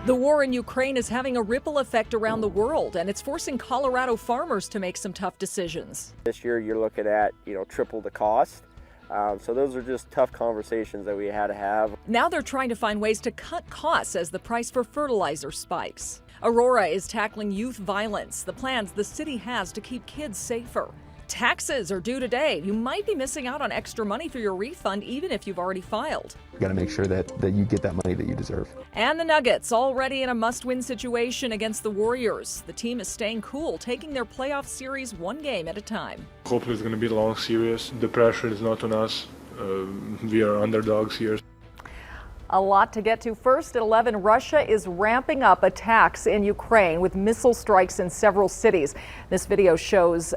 The war in Ukraine is having a ripple effect around the world, and it's forcing Colorado farmers to make some tough decisions. This year you're looking at, triple the cost. So those are just tough conversations that we had to have. Now they're trying to find ways to cut costs as the price for fertilizer spikes. Aurora is tackling youth violence, the plans the city has to keep kids safer. Taxes are due today. You might be missing out on extra money for your refund even if you've already filed. You got to make sure that you get that money that you deserve. And the Nuggets already in a must-win situation against the Warriors. The team is staying cool, taking their playoff series one game at a time. Hopefully it's going to be a long series. The pressure is not on us. We are underdogs here. A lot to get to. First at 11, Russia is ramping up attacks in Ukraine with missile strikes in several cities. This video shows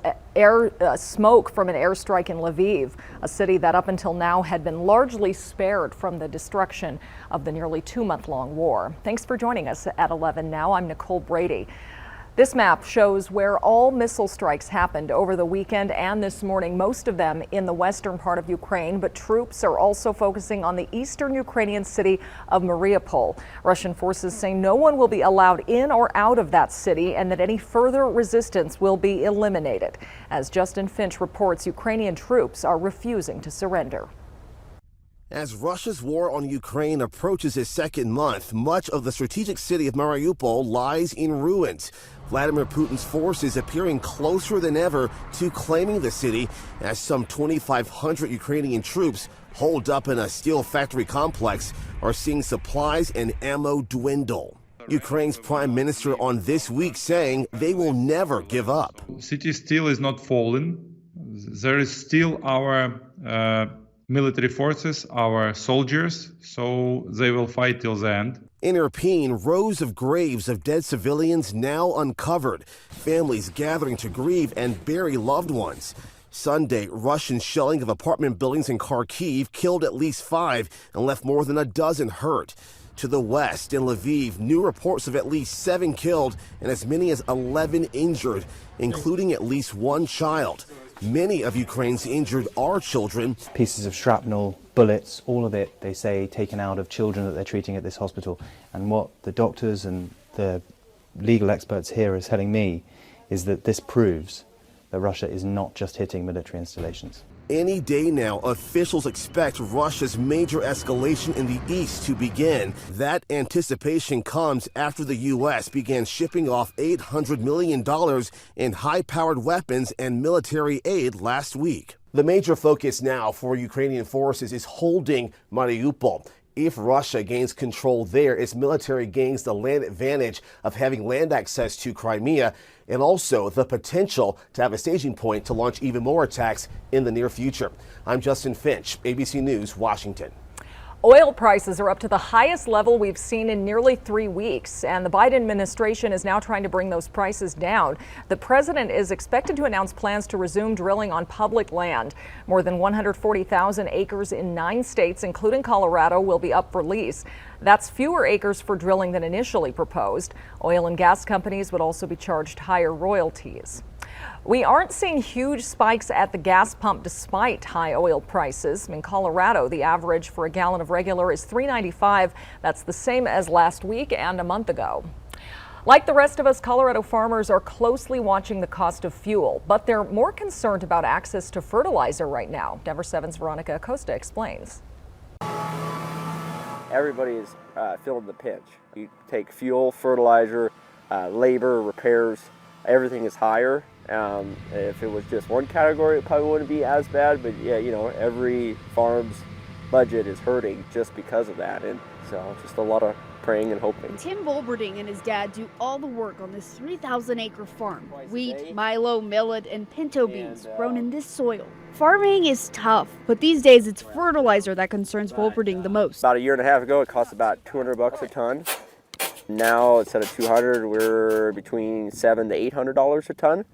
smoke from an airstrike in Lviv, a city that up until now had been largely spared from the destruction of the nearly 2-month-long war. Thanks for joining us at 11 now. I'm Nicole Brady. This map shows where all missile strikes happened over the weekend and this morning, most of them in the western part of Ukraine, but troops are also focusing on the eastern Ukrainian city of Mariupol. Russian forces say no one will be allowed in or out of that city and that any further resistance will be eliminated. As Justin Finch reports, Ukrainian troops are refusing to surrender. As Russia's war on Ukraine approaches its second month, much of the strategic city of Mariupol lies in ruins. Vladimir Putin's forces appearing closer than ever to claiming the city as some 2,500 Ukrainian troops holed up in a steel factory complex are seeing supplies and ammo dwindle. Ukraine's prime minister on This Week saying they will never give up. City still is not fallen. There is still our military forces, our soldiers, so they will fight till the end. In Irpin, rows of graves of dead civilians now uncovered, families gathering to grieve and bury loved ones. Sunday, Russian shelling of apartment buildings in Kharkiv killed at least 5 and left more than a dozen hurt. To the west, in Lviv, new reports of at least 7 killed and as many as 11 injured, including at least 1 child. Many of Ukraine's injured are children. Pieces of shrapnel, bullets, all of it, they say, taken out of children that they're treating at this hospital. And what the doctors and the legal experts here are telling me is that this proves that Russia is not just hitting military installations. Any day now, officials expect Russia's major escalation in the east to begin. That anticipation comes after the U.S. began shipping off $800 million in high-powered weapons and military aid last week. The major focus now for Ukrainian forces is holding Mariupol. If Russia gains control there, its military gains the land advantage of having land access to Crimea and also the potential to have a staging point to launch even more attacks in the near future. I'm Justin Finch, ABC News, Washington. Oil prices are up to the highest level we've seen in nearly 3 weeks, and the Biden administration is now trying to bring those prices down. The president is expected to announce plans to resume drilling on public land. More than 140,000 acres in 9 states, including Colorado, will be up for lease. That's fewer acres for drilling than initially proposed. Oil and gas companies would also be charged higher royalties. We aren't seeing huge spikes at the gas pump despite high oil prices. In Colorado, the average for a gallon of regular is $3.95. That's the same as last week and a month ago. Like the rest of us, Colorado farmers are closely watching the cost of fuel, but they're more concerned about access to fertilizer right now. Denver 7's Veronica Acosta explains. Everybody is feeling the pinch. You take fuel, fertilizer, labor, repairs, everything is higher. If it was just one category, it probably wouldn't be as bad, but yeah, every farm's budget is hurting just because of that, and so just a lot of praying and hoping. Tim Volberding and his dad do all the work on this 3,000-acre farm. Wheat, milo, millet, and pinto beans grown in this soil. Farming is tough, but these days it's fertilizer that concerns Volberding the most. About a year and a half ago, it cost about $200 a ton. Now, instead of $200, we're between $700 to $800 a ton.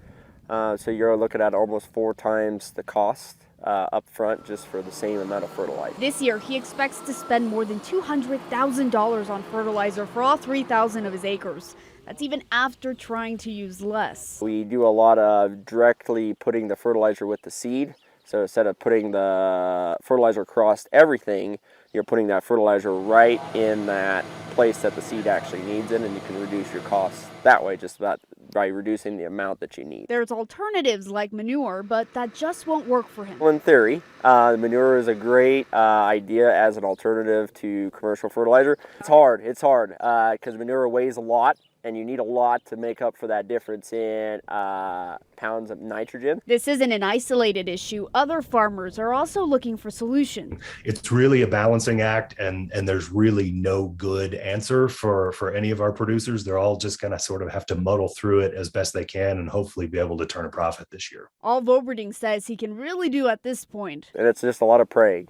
So you're looking at almost 4 times the cost up front just for the same amount of fertilizer. This year, he expects to spend more than $200,000 on fertilizer for all 3,000 of his acres. That's even after trying to use less. We do a lot of directly putting the fertilizer with the seed. So instead of putting the fertilizer across everything, you're putting that fertilizer right in that place that the seed actually needs it, and you can reduce your costs that way, just about by reducing the amount that you need. There's alternatives like manure, but that just won't work for him. Well, in theory, manure is a great idea as an alternative to commercial fertilizer. It's hard because manure weighs a lot, and you need a lot to make up for that difference in pounds of nitrogen. This isn't an isolated issue. Other farmers are also looking for solutions. It's really a balancing act, and there's really no good answer for any of our producers. They're all just going to sort of have to muddle through it as best they can and hopefully be able to turn a profit this year. All Voberding says he can really do at this point. And it's just a lot of praying,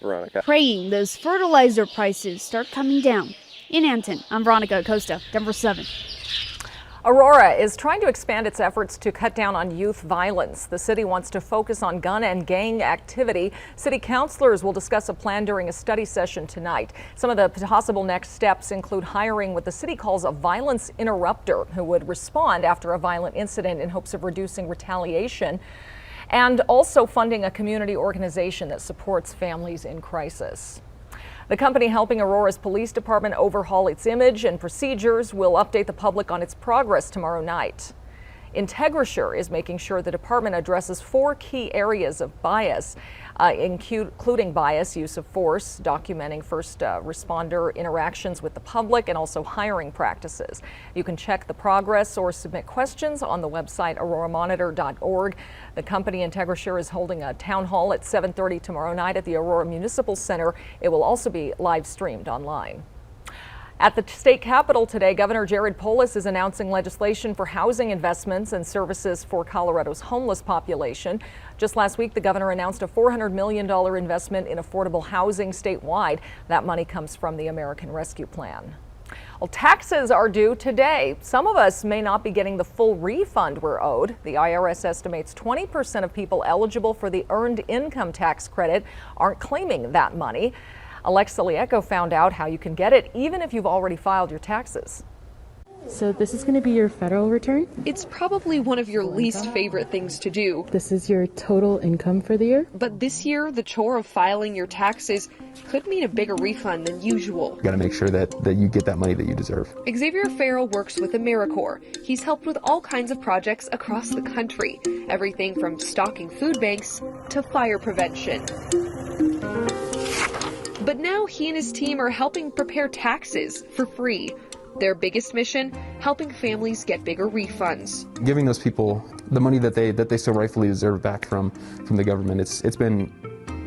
Veronica. Praying those fertilizer prices start coming down. In Anton, I'm Veronica Acosta, Denver 7. Aurora is trying to expand its efforts to cut down on youth violence. The city wants to focus on gun and gang activity. City councilors will discuss a plan during a study session tonight. Some of the possible next steps include hiring what the city calls a violence interrupter, who would respond after a violent incident in hopes of reducing retaliation, and also funding a community organization that supports families in crisis. The company helping Aurora's police department overhaul its image and procedures will update the public on its progress tomorrow night. IntegraSure is making sure the department addresses 4 key areas of bias, including bias, use of force, documenting first responder interactions with the public, and also hiring practices. You can check the progress or submit questions on the website auroramonitor.org. The company IntegraSure is holding a town hall at 7:30 tomorrow night at the Aurora Municipal Center. It will also be live streamed online. At the state capitol today, Governor Polis is announcing legislation for housing investments and services for Colorado's homeless population. Just last week, the governor announced a $400 million investment in affordable housing statewide. That money comes from the American Rescue Plan. Well, taxes are due today. Some of us may not be getting the full refund we're owed. The IRS estimates 20% of people eligible for the earned income tax credit aren't claiming that money. Alexa Liecko found out how you can get it even if you've already filed your taxes. So this is going to be your federal return? It's probably one of your least favorite things to do. This is your total income for the year? But this year, the chore of filing your taxes could mean a bigger refund than usual. You got to make sure that you get that money that you deserve. Xavier Farrell works with AmeriCorps. He's helped with all kinds of projects across the country. Everything from stocking food banks to fire prevention. But now he and his team are helping prepare taxes for free. Their biggest mission, helping families get bigger refunds. Giving those people the money that they so rightfully deserve back from the government, it's been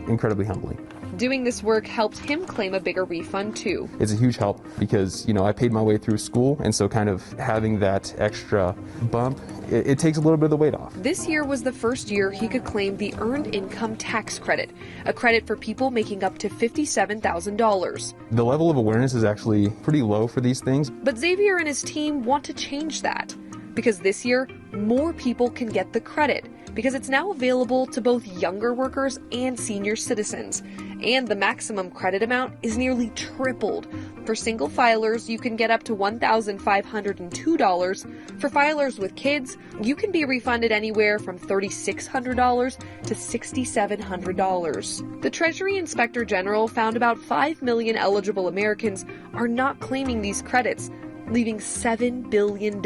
incredibly humbling. Doing this work helped him claim a bigger refund too. It's a huge help because, I paid my way through school, and so kind of having that extra bump, it takes a little bit of the weight off. This year was the first year he could claim the Earned Income Tax Credit, a credit for people making up to $57,000. The level of awareness is actually pretty low for these things. But Xavier and his team want to change that, because this year, more people can get the credit, because it's now available to both younger workers and senior citizens. And the maximum credit amount is nearly tripled. For single filers, you can get up to $1,502. For filers with kids, you can be refunded anywhere from $3,600 to $6,700. The Treasury Inspector General found about 5 million eligible Americans are not claiming these credits, leaving $7 billion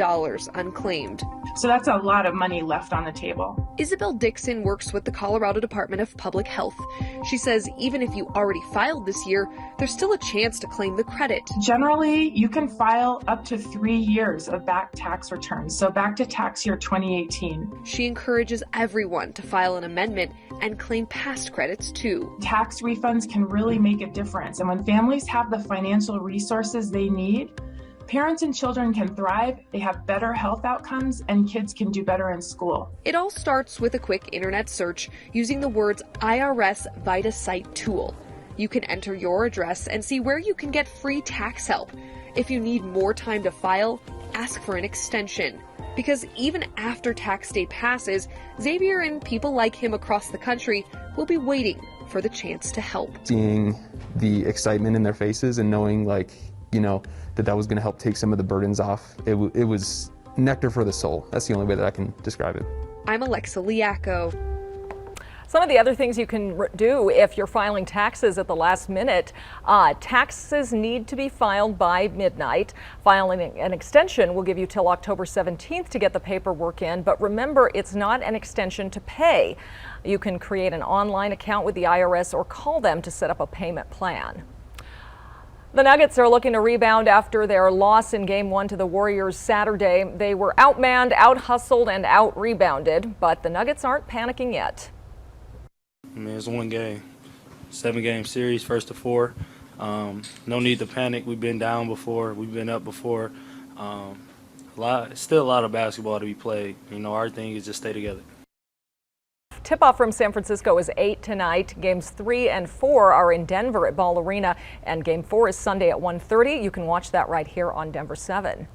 unclaimed. So that's a lot of money left on the table. Isabel Dixon works with the Colorado Department of Public Health. She says even if you already filed this year, there's still a chance to claim the credit. Generally, you can file up to 3 years of back tax returns, so back to tax year 2018. She encourages everyone to file an amendment and claim past credits too. Tax refunds can really make a difference, and when families have the financial resources they need, parents and children can thrive, they have better health outcomes, and kids can do better in school. It all starts with a quick internet search using the words IRS VitaSite tool. You can enter your address and see where you can get free tax help. If you need more time to file, ask for an extension. Because even after tax day passes, Xavier and people like him across the country will be waiting for the chance to help. Seeing the excitement in their faces and knowing that was going to help take some of the burdens off. It was nectar for the soul. That's the only way that I can describe it. I'm Alexa Liecko. Some of the other things you can do if you're filing taxes at the last minute, taxes need to be filed by midnight. Filing an extension will give you till October 17th to get the paperwork in, but remember, it's not an extension to pay. You can create an online account with the IRS or call them to set up a payment plan. The Nuggets are looking to rebound after their loss in Game 1 to the Warriors Saturday. They were outmanned, out-hustled, and out-rebounded, but the Nuggets aren't panicking yet. I mean, it's one game, 7-game series, first to 4. No need to panic. We've been down before. We've been up before. Still a lot of basketball to be played. You know, our thing is just stay together. Tip-off from San Francisco is 8 tonight. Games 3 and 4 are in Denver at Ball Arena, and Game 4 is Sunday at 1:30. You can watch that right here on Denver 7.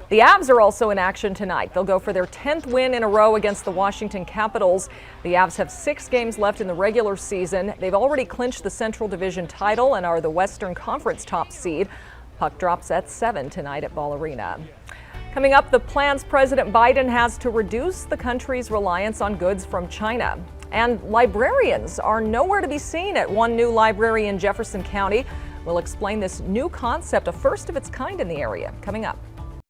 The Avs are also in action tonight. They'll go for their 10th win in a row against the Washington Capitals. The Avs have 6 games left in the regular season. They've already clinched the Central Division title and are the Western Conference top seed. Puck drops at 7 tonight at Ball Arena. Coming up, the plans President Biden has to reduce the country's reliance on goods from China. And librarians are nowhere to be seen at one new library in Jefferson County. We'll explain this new concept, a first of its kind in the area, coming up.